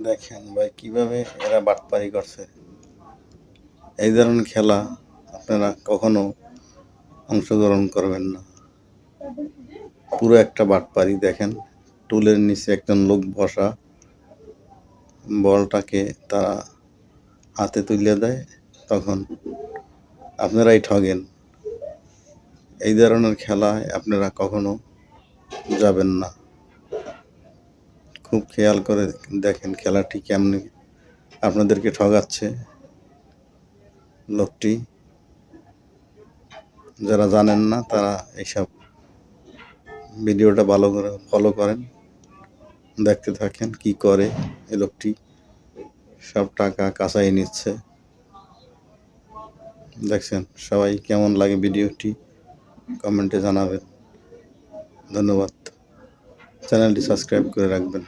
দেখেন ভাই কিভাবে এরা বাটপারি করছে। এই ধরনের খেলা আপনারা কখনো অংশগ্রহণ করবেন না। পুরো একটা বাটপারি। দেখেন টুলের নিচে একজন লোক বসা, বলটাকে তারা হাতে তুলে দেয়, তখন আপনারাই ঠগেন। এই ধরনের খেলায় আপনারা কখনো যাবেন না। খুব খেয়াল করে দেখেন খেলাটি কেমনি আপনাদেরকে ঠগাচ্ছে লোকটি। যারা জানেন না তারা এইসব ভিডিওটা ভালো করে ফলো করেন, দেখতে থাকেন কি করে এই লোকটি। সব টাকা কাঁচাই নিচ্ছে। দেখছেন সবাই কেমন লাগে ভিডিওটি কমেন্টে জানাবেন। ধন্যবাদ। চ্যানেলটি সাবস্ক্রাইব করে রাখবেন।